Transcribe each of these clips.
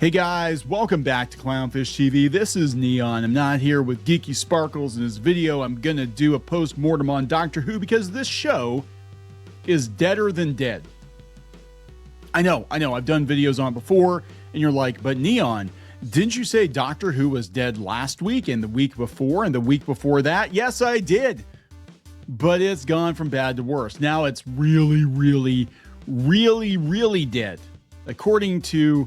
Hey guys, welcome back to Clownfish TV. This is Kneon. I'm not here with Geeky Sparkles. In this video, I'm gonna do a post-mortem on Doctor Who because this show is deader than dead. I know, I've done videos on it before, and you're like, but Kneon, didn't you say Doctor Who was dead last week and the week before and the week before that? Yes, I did. But it's gone from bad to worse. Now it's really dead. According to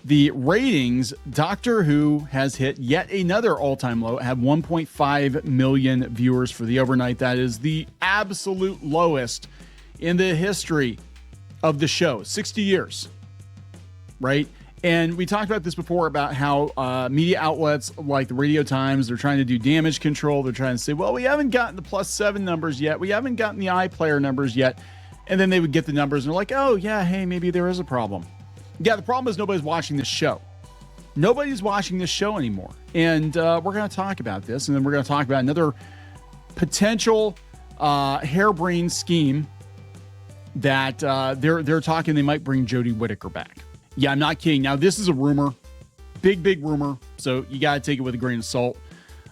the ratings, Doctor Who has hit yet another all-time low. It had 1.5 million viewers for the overnight. That is the absolute lowest in the history of the show. 60 years, right? And we talked about this before about how media outlets like the Radio Times, they're trying to do damage control. They're trying to say, well, we haven't gotten the +7 numbers yet. We haven't gotten the iPlayer numbers yet. And then they would get the numbers and they're like, oh, yeah, hey, maybe there is a problem. Yeah, the problem is nobody's watching this show. Nobody's watching this show anymore. And we're going to talk about this. And then we're going to talk about another potential harebrained scheme that they're talking they might bring Jodie Whittaker back. Yeah, I'm not kidding. Now, this is a rumor. Big rumor. So you got to take it with a grain of salt.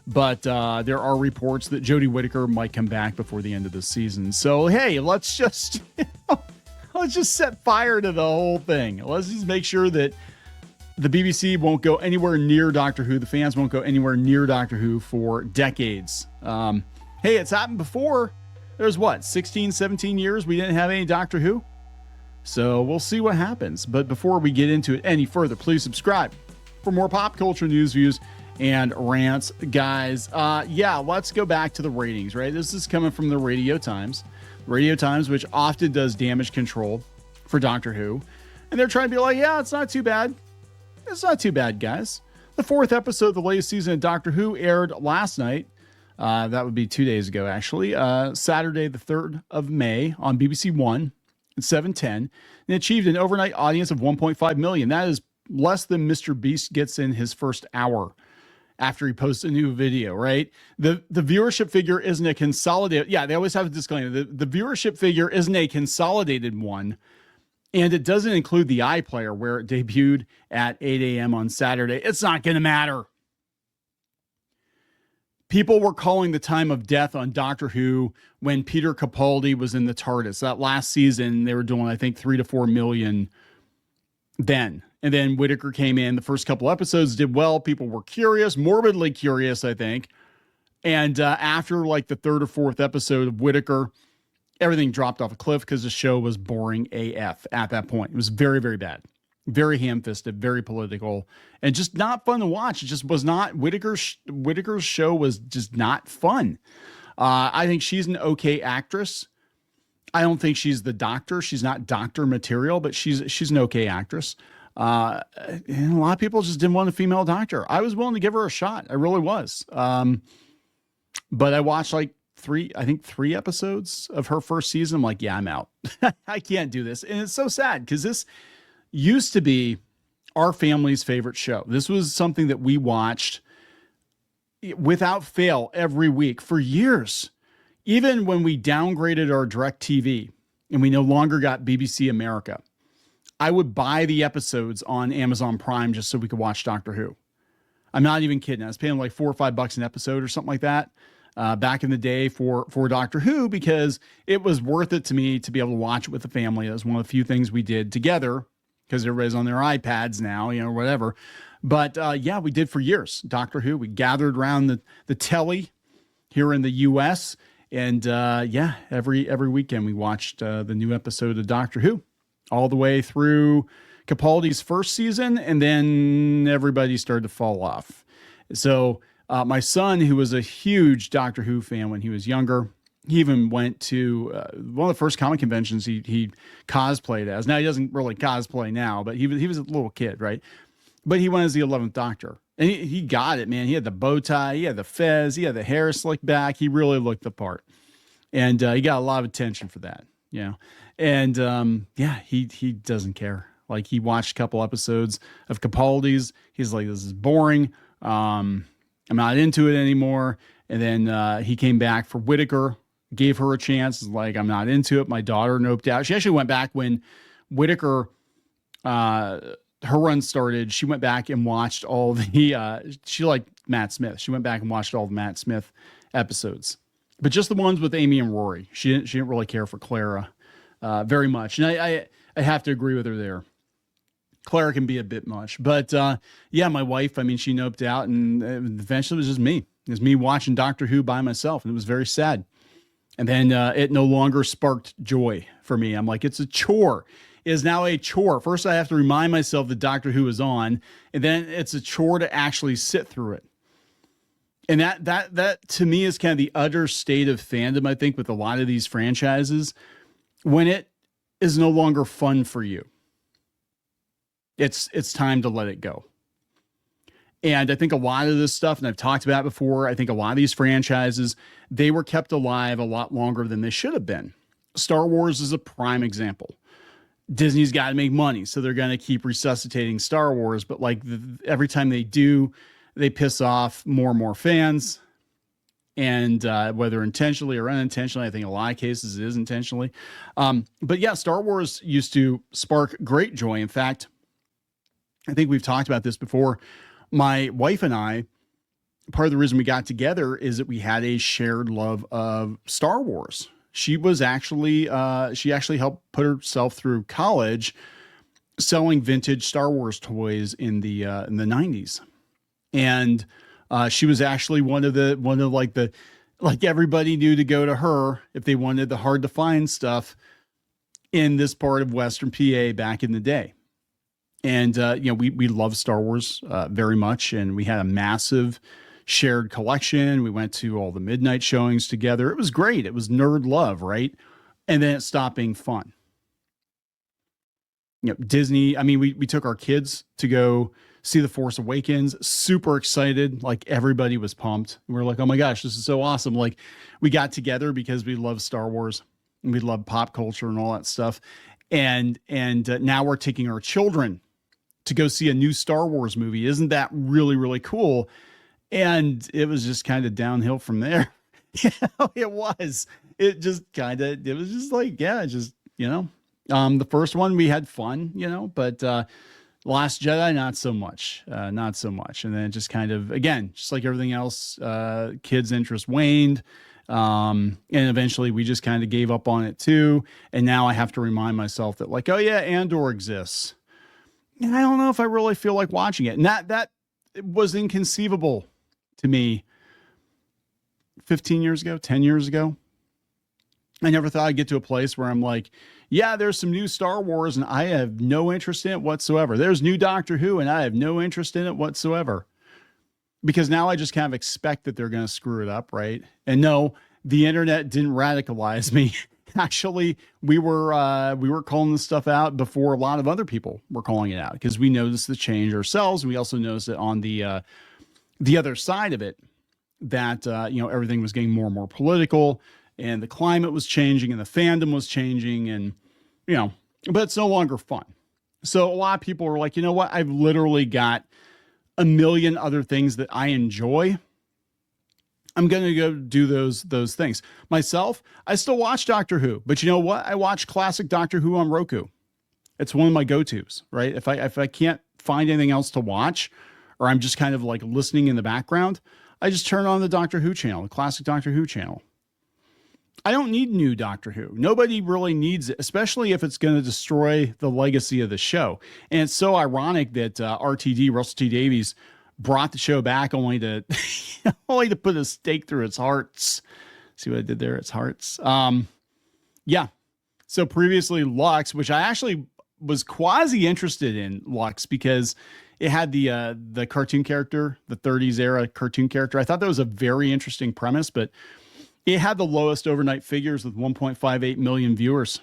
But there are reports that Jodie Whittaker might come back before the end of the season. So, hey, let's just... Let's just set fire to the whole thing. Let's just make sure that the BBC won't go anywhere near Doctor Who. The fans won't go anywhere near Doctor Who for decades. Hey, it's happened before. There's what, 16, 17 years we didn't have any Doctor Who? So we'll see what happens. But before we get into it any further, please subscribe for more pop culture news, views, and rants. Guys, yeah, let's go back to the ratings, right? This is coming from the Radio Times. Radio Times, which often does damage control for Doctor Who. And they're trying to be like, yeah, it's not too bad. It's not too bad, guys. The 4th episode of the latest season of Doctor Who aired last night. That would be 2 days ago, actually. Saturday, the 3rd of May on BBC One at 7:10. And achieved an overnight audience of 1.5 million. That is less than Mr. Beast gets in his first hour after he posts a new video, right? The viewership figure isn't a consolidated... Yeah, they always have a disclaimer. The viewership figure isn't a consolidated one, and it doesn't include the iPlayer where it debuted at 8 a.m. on Saturday. It's not going to matter. People were calling the time of death on Doctor Who when Peter Capaldi was in the TARDIS. That last season, they were doing, I think, 3 to 4 million then. And then Whittaker came in. The first couple episodes did well. People were curious, morbidly curious, I think. And after like the 3rd or 4th episode of Whittaker, everything dropped off a cliff because the show was boring AF at that point. It was very bad. Very ham-fisted, very political, and just not fun to watch. It just was not. Whittaker's show was just not fun. I think she's an okay actress. I don't think she's the Doctor. She's not Doctor material, but she's an okay actress. And a lot of people just didn't want a female Doctor. I was willing to give her a shot. I really was. But I watched like 3 episodes of her first season. I'm like, yeah, I'm out. I can't do this. And it's so sad because this used to be our family's favorite show. This was something that we watched without fail every week for years. Even when we downgraded our DirecTV and we no longer got BBC America, I would buy the episodes on Amazon Prime just so we could watch Doctor Who. I'm not even kidding. I was paying like $4 or $5 an episode or something like that back in the day for Doctor Who because it was worth it to me to be able to watch it with the family. That was one of the few things we did together because everybody's on their iPads now, you know, whatever. But yeah, we did for years. Doctor Who, we gathered around the telly here in the U.S. And yeah, every weekend we watched the new episode of Doctor Who. All the way through Capaldi's first season, and then everybody started to fall off. So my son, who was a huge Doctor Who fan when he was younger, he even went to one of the first comic conventions he cosplayed as. Now, he doesn't really cosplay now, but he was a little kid, right? But he went as the 11th Doctor. And he got it, man. He had the bow tie, he had the fez, he had the hair slicked back. He really looked the part. And he got a lot of attention for that, you know. And yeah, he doesn't care. Like, he watched a couple episodes of Capaldi's. He's like, this is boring. I'm not into it anymore. And then he came back for Whittaker, gave her a chance. Like, I'm not into it. My daughter noped out. She actually went back when Whittaker, her her run started, she went back and watched all the, she liked Matt Smith. She went back and watched all the Matt Smith episodes, but just the ones with Amy and Rory. She didn't really care for Clara very much. And I have to agree with her there. Clara can be a bit much, but yeah, my wife, I mean, she noped out, and eventually it was just me. It was me watching Doctor Who by myself, and it was very sad. And then it no longer sparked joy for me. I'm like, it's a chore. It is now a chore. First, I have to remind myself that Doctor Who is on, and then it's a chore to actually sit through it. And that to me is kind of the utter state of fandom, I think, with a lot of these franchises, when it is no longer fun for you. It's time to let it go. And I think a lot of this stuff, and I've talked about it before, I think a lot of these franchises, they were kept alive a lot longer than they should have been. Star Wars is a prime example. Disney's got to make money, so they're going to keep resuscitating Star Wars. But like every time they do, they piss off more and more fans. And whether intentionally or unintentionally, I think in a lot of cases it is intentionally. But yeah, Star Wars used to spark great joy. In fact, I think we've talked about this before. My wife and I, part of the reason we got together is that we had a shared love of Star Wars. She was actually, she actually helped put herself through college selling vintage Star Wars toys in the 90s. And she was actually one of everybody knew to go to her if they wanted the hard to find stuff in this part of Western PA back in the day. And, we love Star Wars very much. And we had a massive shared collection. We went to all the midnight showings together. It was great. It was nerd love, right? And then it stopped being fun. Disney, I mean, we took our kids to go see The Force Awakens, super excited. Like everybody was pumped. We were like, oh my gosh, this is so awesome. Like we got together because we love Star Wars and we love pop culture and all that stuff. And now we're taking our children to go see a new Star Wars movie. Isn't that really, really cool? And it was just kind of downhill from there. It was. It was just like, yeah, just, the first one we had fun, but Last Jedi, not so much. And then it just kind of, again, just like everything else, kids' interest waned. And eventually we just kind of gave up on it too. And now I have to remind myself that like, oh yeah, Andor exists. And I don't know if I really feel like watching it. And that was inconceivable to me 15 years ago, 10 years ago. I never thought I'd get to a place where I'm like, yeah, there's some new Star Wars and I have no interest in it whatsoever. There's new Doctor Who and I have no interest in it whatsoever. Because now I just kind of expect that they're going to screw it up, right? And no, the internet didn't radicalize me. Actually, we were calling this stuff out before a lot of other people were calling it out because we noticed the change ourselves. We also noticed it on the other side of it that everything was getting more and more political and the climate was changing and the fandom was changing and but it's no longer fun. So a lot of people are like, you know what? I've literally got a million other things that I enjoy. I'm going to go do those things. Myself, I still watch Doctor Who, but you know what? I watch classic Doctor Who on Roku. It's one of my go-tos, right? If I can't find anything else to watch, or I'm just kind of like listening in the background, I just turn on the Doctor Who channel, the classic Doctor Who channel. I don't need new Doctor Who. Nobody really needs it, especially if it's going to destroy the legacy of the show. And it's so ironic that RTD, Russell T Davies, brought the show back only to put a stake through its hearts. See what I did there? Its hearts. Yeah. So previously Lux, which I actually was quasi interested in Lux because it had the cartoon character, the 30s era cartoon character. I thought that was a very interesting premise, but it had the lowest overnight figures with 1.58 million viewers.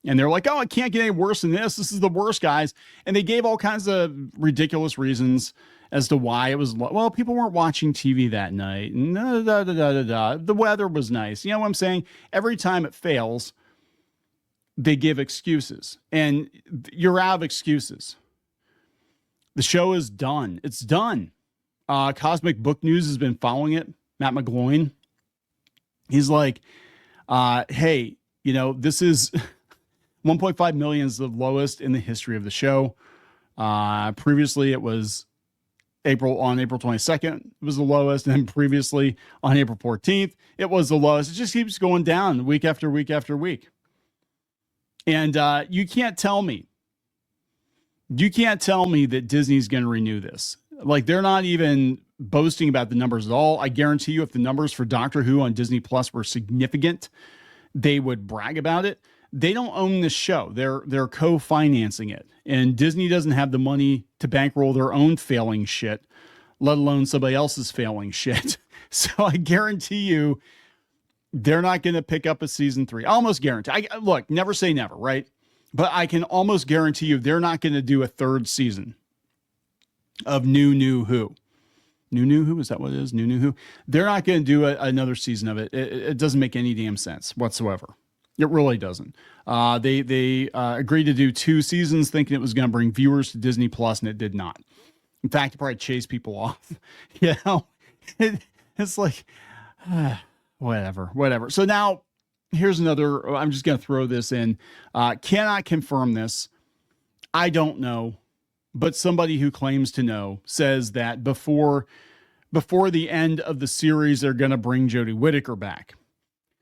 And they're like, oh, it can't get any worse than this. This is the worst, guys. And they gave all kinds of ridiculous reasons as to why it was, well, people weren't watching TV that night. And the weather was nice. You know what I'm saying? Every time it fails, they give excuses. And you're out of excuses. The show is done. It's done. Cosmic Book News has been following it. Matt McGloin. He's like, hey, this is 1.5 million is the lowest in the history of the show. Previously, it was April 22nd, it was the lowest. And then previously on April 14th, it was the lowest. It just keeps going down week after week after week. And you can't tell me that Disney's going to renew this. Like, they're not even boasting about the numbers at all. I guarantee you, if the numbers for Doctor Who on Disney Plus were significant, they would brag about it. They don't own this show. They're co-financing it. And Disney doesn't have the money to bankroll their own failing shit, let alone somebody else's failing shit. So I guarantee you they're not going to pick up a season 3. I almost guarantee. Look, never say never, right? But I can almost guarantee you they're not going to do a 3rd season of New Who. New Who? Is that what it is? New Who? They're not going to do another season of it. It doesn't make any damn sense whatsoever. It really doesn't. They agreed to do 2 seasons thinking it was going to bring viewers to Disney Plus, and it did not. In fact, it probably chased people off. You know, it's like, whatever. So now here's another, I'm just going to throw this in. Cannot confirm this. I don't know. But somebody who claims to know says that before the end of the series, they're going to bring Jodie Whittaker back.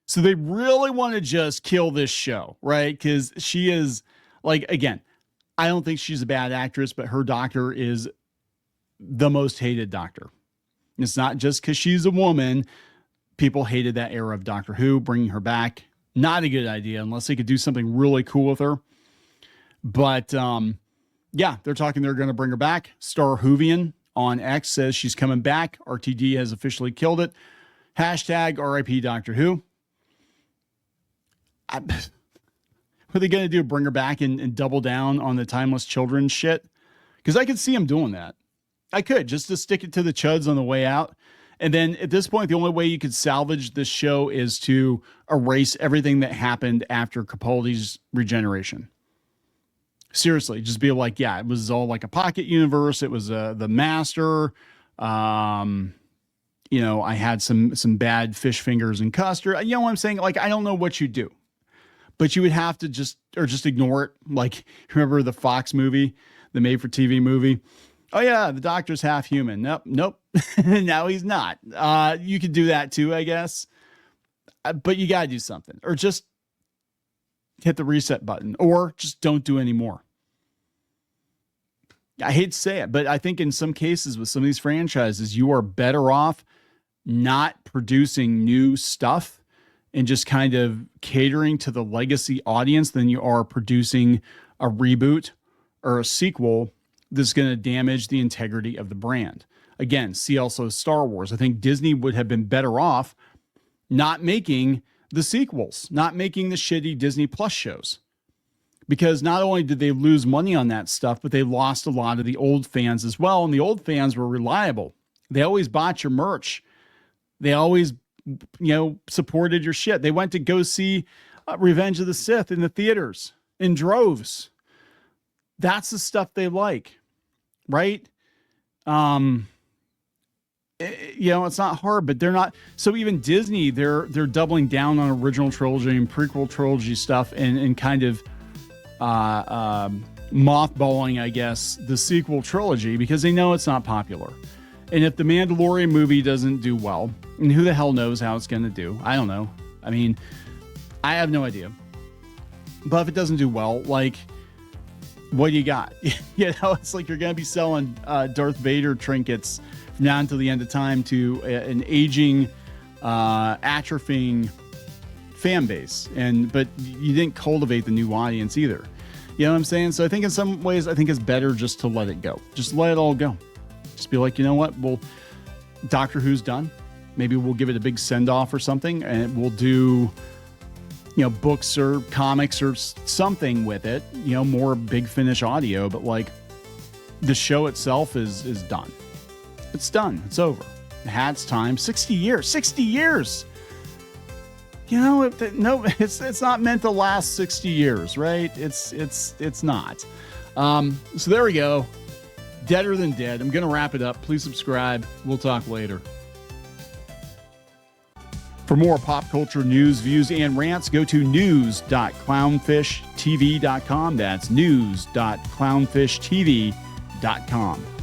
So they really want to just kill this show, right? Because she is, like, again, I don't think she's a bad actress, but her doctor is the most hated doctor. It's not just because she's a woman. People hated that era of Doctor Who. Bringing her back, not a good idea unless they could do something really cool with her. But, yeah, they're talking they're going to bring her back. Star Whovian on X says she's coming back. RTD has officially killed it. Hashtag RIP Doctor Who. What are they going to do? Bring her back and double down on the timeless children shit? Because I could see them doing that. I could, just to stick it to the chuds on the way out. And then at this point, the only way you could salvage this show is to erase everything that happened after Capaldi's regeneration. Seriously, just be like, yeah, it was all like a pocket universe. It was the master. You know, I had some bad fish fingers and custard. You know what I'm saying? Like, I don't know what you do, but you would have to just ignore it. Like, remember the Fox movie, the made for TV movie? Oh yeah, the doctor's half human. Nope. Now he's not. You could do that too, I guess. But you got to do something, or just hit the reset button, or just don't do any more. I hate to say it, but I think in some cases with some of these franchises, you are better off not producing new stuff and just kind of catering to the legacy audience than you are producing a reboot or a sequel that's going to damage the integrity of the brand. Again, see also Star Wars. I think Disney would have been better off not making the sequels, not making the shitty Disney Plus shows. Because not only did they lose money on that stuff, but they lost a lot of the old fans as well. And the old fans were reliable. They always bought your merch. They always, supported your shit. They went to go see Revenge of the Sith in the theaters in droves. That's the stuff they like, right? It's not hard, but they're not. So even Disney, they're doubling down on original trilogy and prequel trilogy stuff and kind of mothballing, I guess, the sequel trilogy because they know it's not popular. And if the Mandalorian movie doesn't do well, and who the hell knows how it's going to do? I don't know. I mean, I have no idea. But if it doesn't do well, like, what do you got? It's like you're going to be selling Darth Vader trinkets from now until the end of time to an aging, atrophying fan base. But you didn't cultivate the new audience either. You know what I'm saying? So I think in some ways, I think it's better just to let it go. Just let it all go. Just be like, you know what? Well, Doctor Who's done. Maybe we'll give it a big send-off or something, and we'll do, books or comics or something with it, more Big Finish audio, but like the show itself is done. It's done. It's over. It had its time. 60 years. It's not meant to last 60 years, right? It's not. So there we go. Deader than dead. I'm going to wrap it up. Please subscribe. We'll talk later. For more pop culture news, views, and rants, go to news.clownfishtv.com. That's news.clownfishtv.com. clownfish.com.